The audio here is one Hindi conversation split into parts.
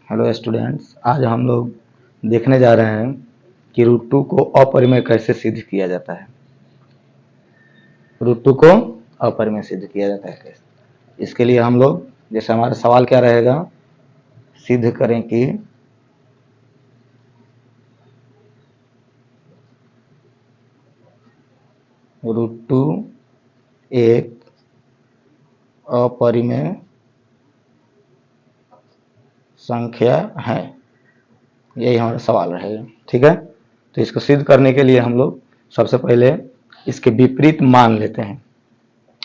हेलो स्टूडेंट्स, आज हम लोग देखने जा रहे हैं कि रूट टू को अपरिमेय कैसे सिद्ध किया जाता है। रूट टू को अपरिमेय सिद्ध किया जाता है कैसे। इसके लिए हम लोग, जैसे हमारा सवाल क्या रहेगा, सिद्ध करें कि रूट टू एक अपरिमेय संख्या है। यही हमारा सवाल रहेगा, ठीक है। तो इसको सिद्ध करने के लिए हम लोग सबसे पहले इसके विपरीत मान लेते हैं।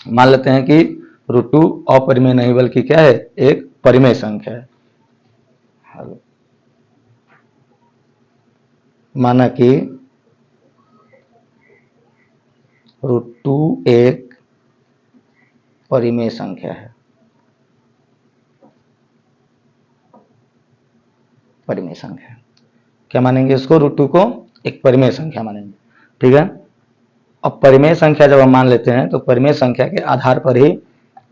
मान लेते हैं कि रूट टू अपरिमेय नहीं बल्कि क्या है, एक परिमेय संख्या है। माना कि रूट टू एक परिमेय संख्या है। परिमेय संख्या क्या मानेंगे इसको? रूट टू को एक परिमेय संख्या मानेंगे, ठीक है। अब परिमेय संख्या जब हम मान लेते हैं तो परिमेय संख्या के आधार पर ही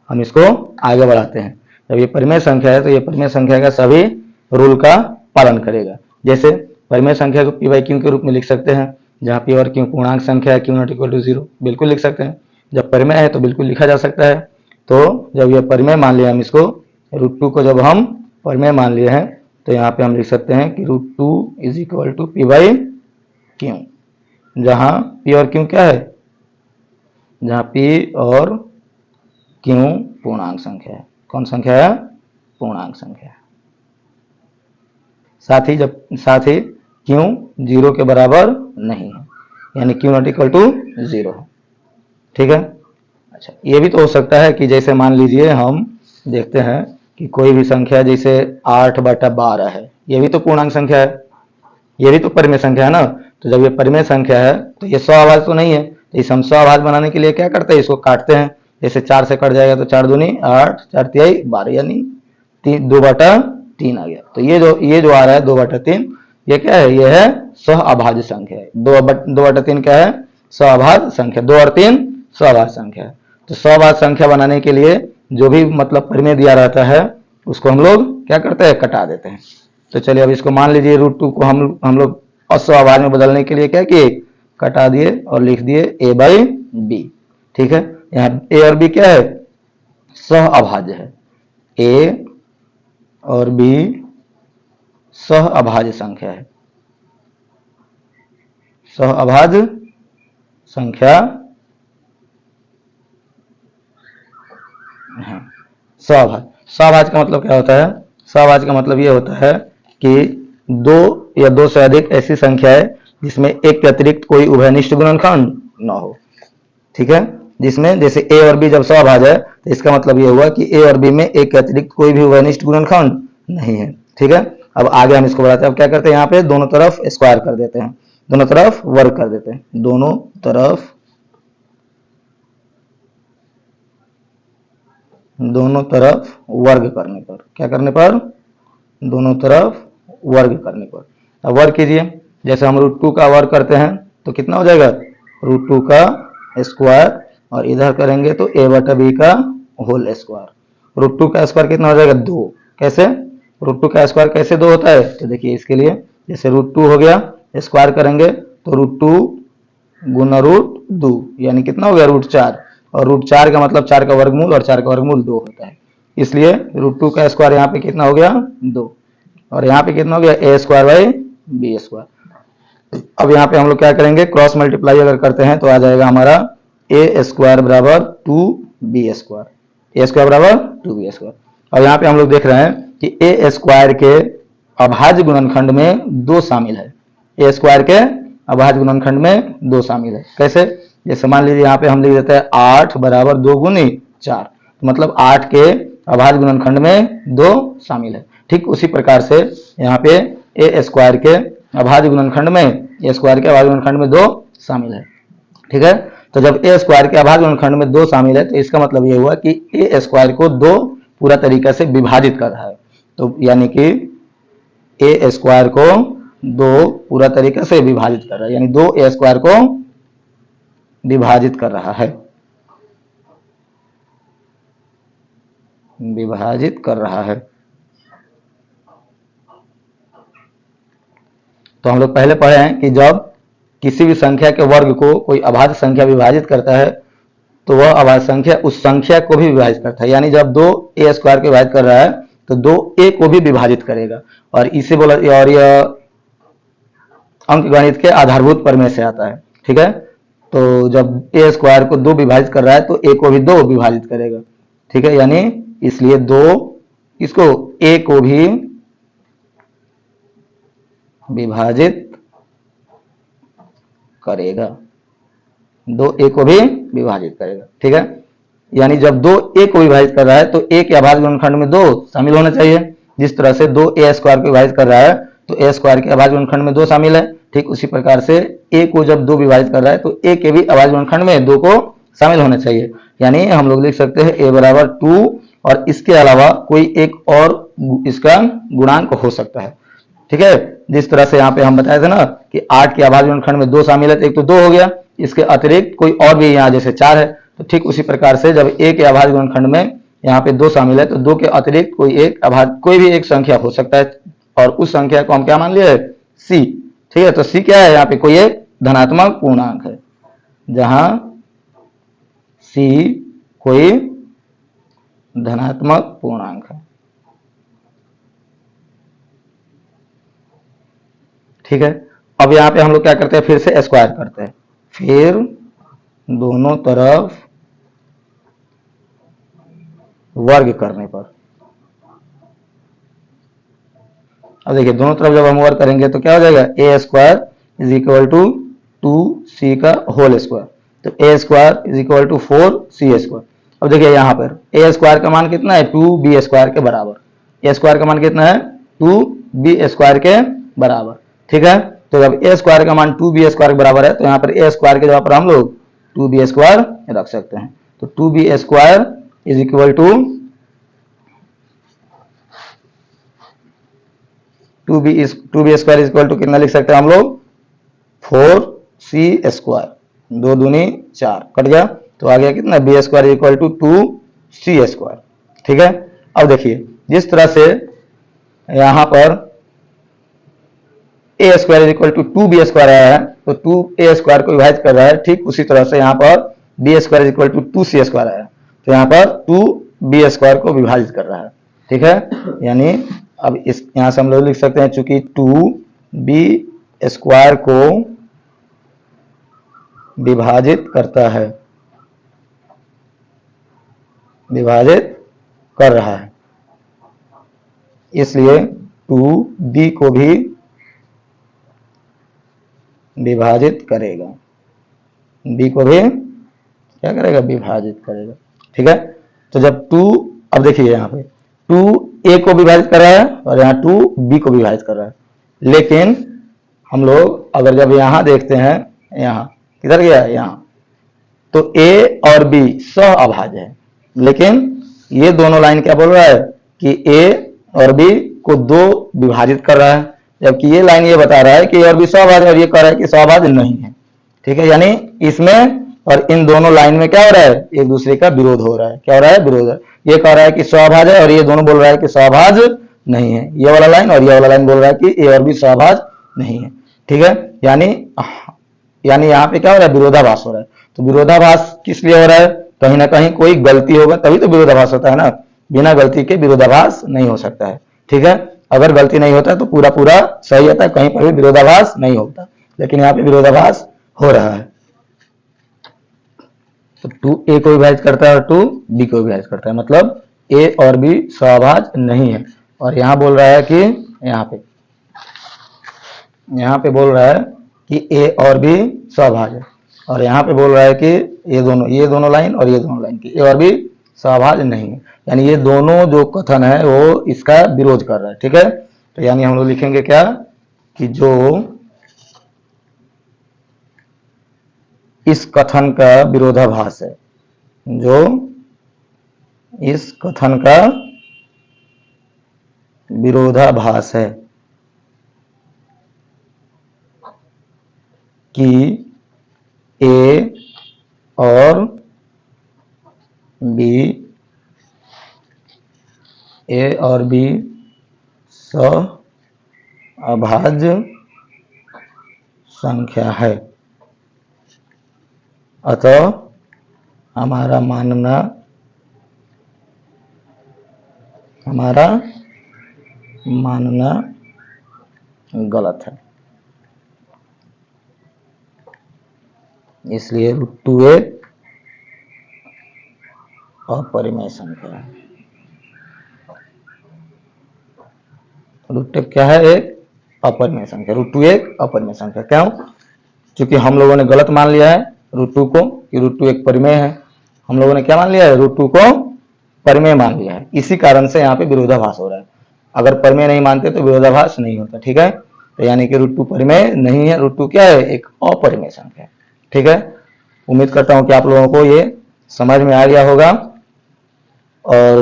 हम इसको आगे बढ़ाते हैं। जब ये परिमेय संख्या है तो ये परिमेय संख्या का सभी रूल का पालन करेगा। जैसे परिमेय संख्या को पी बाई क्यू के रूप में लिख सकते हैं, जहाँ पी और क्यू पूर्णांक संख्या है, क्यू नॉट इक्वल टू 0, बिल्कुल लिख सकते हैं। जब परिमेय है तो बिल्कुल लिखा जा सकता है। तो जब ये परिमेय मान लिया हम इसको, रूट टू को जब हम परिमेय मान लिए हैं तो यहाँ पे हम लिख सकते हैं कि root two is equal to p by q, जहाँ पी और क्यू क्या है, जहाँ पी और क्यू पूर्णांक संख्या है। कौन संख्या है? पूर्णांक संख्या है। साथ ही क्यू 0 के बराबर नहीं है, यानी क्यू नॉट इक्वल टू 0 है, ठीक है। अच्छा, ये भी तो हो सकता है कि जैसे मान लीजिए हम देखते हैं कि कोई भी संख्या जैसे 8/12 है, ये भी तो पूर्णांक संख्या है, ये भी तो परिमेय संख्या है ना। तो जब ये परिमेय संख्या है तो ये स्वाभाज तो नहीं है, तो इस हम स्वाभाज बनाने के लिए क्या करते हैं, इसको काटते हैं। जैसे 4 से कट जाएगा तो 4 दूनी 8, 4 तिहाई 12, यानी 2/3 आ गया। तो ये जो आ रहा है 2/3, ये क्या है? ये है सहअभाज्य संख्या है। 2/3 क्या है? सहअभाज्य संख्या। 2 और 3 सहअभाज्य संख्या है। तो सहअभाज्य संख्या बनाने के लिए जो भी मतलब परिमेय दिया रहता है उसको हम लोग क्या करते हैं, कटा देते हैं। तो चलिए अब इसको मान लीजिए रूट टू को हम लोग असहअभाज्य में बदलने के लिए क्या किए, कटा दिए और लिख दिए a बाई बी, ठीक है। यहाँ a और b क्या है? सहअभाज्य है। a और b सहअभाज्य संख्या है। सहअभाज्य संख्या है। सहअभाज्य का मतलब क्या होता है? सहअभाज्य का मतलब ये होता है कि दो या दो से अधिक ऐसी संख्या है जिसमें एक के अतिरिक्त कोई उभयनिष्ठ गुणनखंड न हो, ठीक है। जिसमें जैसे a और b जब सहअभाज्य है तो इसका मतलब ये हुआ कि a और b में एक के अतिरिक्त कोई भी उभयनिष्ठ गुणनखंड नहीं है, ठीक है। अब आगे हम इसको बढ़ाते हैं। अब क्या करते हैं, यहाँ पे दोनों तरफ स्क्वायर कर देते हैं, दोनों तरफ वर्ग कर देते हैं। दोनों तरफ वर्ग करने पर क्या करने पर? दोनों तरफ वर्ग करने पर। अब वर्ग कीजिए। जैसे हम रूट टू का वर्ग करते हैं तो कितना हो जाएगा? रूट टू का स्क्वायर, और इधर करेंगे तो a/b का होल स्क्वायर। रूट टू का स्क्वायर कितना हो जाएगा? 2। कैसे? रूट टू का स्क्वायर कैसे 2 होता है? तो देखिए इसके लिए, जैसे रूट टू हो गया, स्क्वायर करेंगे तो रूट टू गुना रूट 2, यानी कितना हो गया? √4। और √4 का मतलब 4 का वर्गमूल, और 4 का वर्गमूल 2 होता है। इसलिए रूट टू का स्क्वायर यहाँ पे कितना हो गया? 2। और यहाँ पे कितना हो गया? a² by b²। अब यहाँ पे हम लोग क्या करेंगे, क्रॉस मल्टीप्लाई अगर करते हैं तो आ जाएगा हमारा a² बराबर 2b², a² बराबर 2b²। और यहाँ पे हम लोग देख रहे हैं कि a² के अभाज्य गुणनखंड में 2 शामिल है। a² के अभाज्य गुणनखंड में 2 शामिल है। कैसे? जैसे मान लीजिए यहाँ पे हम लिख देते हैं 8 बराबर 2 गुनी 4, मतलब 8 के अभाज्य गुणनखंड में 2 शामिल है। ठीक उसी प्रकार से यहाँ पे a² के अभाज्य गुणनखंड में a² के अभाज्य गुणनखंड में 2 शामिल है, ठीक है। तो जब a² के अभाज्य गुणनखंड में 2 शामिल है तो इसका मतलब ये हुआ कि a² को 2 पूरा तरीका से विभाजित कर रहा है। तो यानी कि a² को 2 पूरा तरीका से विभाजित कर रहा है, यानी 2a² को विभाजित कर रहा है, विभाजित कर रहा है। तो हम लोग पहले पढ़े हैं कि जब किसी भी संख्या के वर्ग को कोई अभाज्य संख्या विभाजित करता है तो वह अभाज्य संख्या उस संख्या को भी विभाजित करता है। यानी जब 2a स्क्वायर को विभाजित कर रहा है तो 2a को भी विभाजित करेगा, और इसे बोला, और यह अंकगणित के आधारभूत प्रमेय से आता है। ठीक है, तो जब a स्क्वायर को 2 विभाजित कर रहा है तो a को भी 2 विभाजित करेगा। ठीक है, यानी इसलिए 2 इसको a को भी विभाजित करेगा, 2a को भी विभाजित करेगा। ठीक है, यानी जब 2a को विभाजित कर रहा है तो a के अभाज्य गुणनखंड में 2 शामिल होना चाहिए। जिस तरह से 2a स्क्वायर को विभाजित कर रहा है तो a स्क्वायर के अभाज्य गुणनखंड में 2 शामिल है, ठीक उसी प्रकार से a को जब 2 विभाजित कर रहा है तो a के भी अभाज्य गुणनखंड में 2 को शामिल होना चाहिए। यानी हम लोग लिख सकते हैं a बराबर 2 और इसके अलावा कोई एक और इसका गुणांक हो सकता है। ठीक है, जिस तरह से यहाँ पे हम बताए थे ना कि 8 के अभाज्य गुणनखंड में 2 शामिल है तो एक तो 2 हो गया, इसके अतिरिक्त कोई और भी यहाँ जैसे 4 है, तो ठीक उसी प्रकार से जब a के अभाज्य गुणनखंड में यहाँ पे 2 शामिल है तो 2 के अतिरिक्त कोई भी एक संख्या हो सकता है, और उस संख्या को हम क्या मान लिए, c। ठीक है, तो c क्या है, यहाँ पे कोई एक धनात्मक पूर्णांक है, जहां c कोई धनात्मक पूर्णांक है। ठीक है, अब यहाँ पे हम लोग क्या करते हैं, फिर से स्क्वायर करते हैं, फिर दोनों तरफ वर्ग करने पर। अब देखिए दोनों तरफ जब हम वर्ग करेंगे तो क्या हो जाएगा, a square is equal to 2c का होल स्क्वायर, तो a square is equal to 4c square. अब देखिए यहाँ पर ए स्क्वायर का मान कितना है, 2b स्क्वायर के बराबर। ए स्क्वायर का मान कितना है, 2b स्क्वायर के बराबर। ठीक है, तो जब ए स्क्वायर का मान 2b स्क्वायर के बराबर है तो यहाँ पर ए स्क्वायर के जगह पर हम लोग 2b स्क्वायर रख सकते हैं। तो 2b square is equal to 2b square is equal to कितना लिख सकते हैं हम लोग, 4c स्क्वायर, 2 दूनी 4 कट गया, तो आ गया कितना, b square is equal to 2c square. ठीक है, अब देखिए जिस तरह से यहां पर a square is equal to 2b square आया है तो 2a स्क्वायर को विभाजित कर रहा है, ठीक उसी तरह से यहाँ पर b square is equal to 2c square आया है तो यहाँ पर 2b स्क्वायर को विभाजित कर रहा है। ठीक है, यानी अब इस यहां से हम लोग लिख सकते हैं, चूंकि 2b स्क्वायर को विभाजित करता है, विभाजित कर रहा है, इसलिए 2b को भी विभाजित करेगा, b को भी क्या करेगा, विभाजित करेगा। ठीक है, तो जब 2, अब देखिए यहाँ पे 2a को विभाजित कर रहा है और यहाँ 2b को विभाजित कर रहा है, लेकिन हम लोग अगर जब यहाँ देखते हैं, यहाँ किधर गया, यहाँ, तो a और b सह अभाज्य है, लेकिन ये दोनों लाइन क्या बोल रहा है कि a और b को 2 विभाजित कर रहा है, जबकि ये लाइन ये बता रहा है कि a और b सहअभाज्य है और ये कह रहा है कि सहअभाज्य नहीं है। ठीक है, यानी इसमें और इन दोनों लाइन में क्या हो रहा है, एक दूसरे का विरोध हो रहा है। क्या हो रहा है, विरोध है। ये कह रहा है कि सहअभाज्य है और ये दोनों बोल रहा है कि सहअभाज्य नहीं है, ये वाला लाइन और ये वाला लाइन बोल रहा है कि a और b सहअभाज्य नहीं है। ठीक है, यानी यहाँ पे क्या हो रहा है, विरोधाभास हो रहा है। तो विरोधाभास किस लिए हो रहा है, कहीं ना कहीं कोई गलती होगा तभी तो विरोधाभास होता है ना, बिना गलती के विरोधाभास नहीं हो सकता है। ठीक है, अगर गलती नहीं होता तो पूरा पूरा सही होता है, कहीं पर भी विरोधाभास नहीं होता, लेकिन यहाँ पे विरोधाभास हो रहा है। तो 2a को विभाजित करता है और 2b को विभाजित करता है, मतलब a और b सहअभाज्य नहीं है। और यहाँ बोल रहा है कि यहाँ पे बोल रहा है कि a और b सहअभाज्य है, और यहाँ पे बोल रहा है कि ये दोनों लाइन और ये दोनों लाइन की a और b सहअभाज्य नहीं है, यानी ये दोनों जो कथन है वो इसका विरोध कर रहा है। ठीक है, तो यानी हम लोग लिखेंगे क्या कि जो इस कथन का विरोधाभास है, जो इस कथन का विरोधाभास है कि a और b सहअभाज्य संख्या है। अतः हमारा मानना गलत है। इसलिए √2 एक अपरिमेय संख्या है। √2 क्या है? एक अपरिमेय संख्या। √2 एक अपरिमेय संख्या। क्यों? क्योंकि हम लोगों ने गलत मान लिया है √2 को कि √2 एक परिमेय है। हम लोगों ने क्या मान लिया है? √2 को परिमेय मान लिया है। इसी कारण से यहाँ पे विरोधाभास हो रहा है। अगर परिमेय नहीं मानते तो विरोधाभास नहीं होता। ठीक है, तो यानी कि √2 परिमेय नहीं है। √2 क्या है? एक अपरिमेय संख्या। ठीक है, उम्मीद करता हूं कि आप लोगों को ये समझ में आ गया होगा और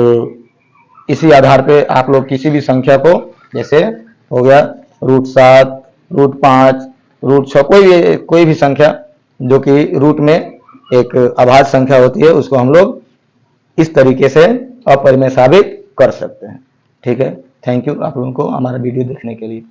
इसी आधार पे आप लोग किसी भी संख्या को, जैसे हो गया √7, √5, √6, कोई भी संख्या जो कि रूट में एक अभाज्य संख्या होती है, उसको हम लोग इस तरीके से अपरिमेय साबित कर सकते हैं। ठीक है, थैंक यू आप लोगों को हमारा वीडियो देखने के लिए।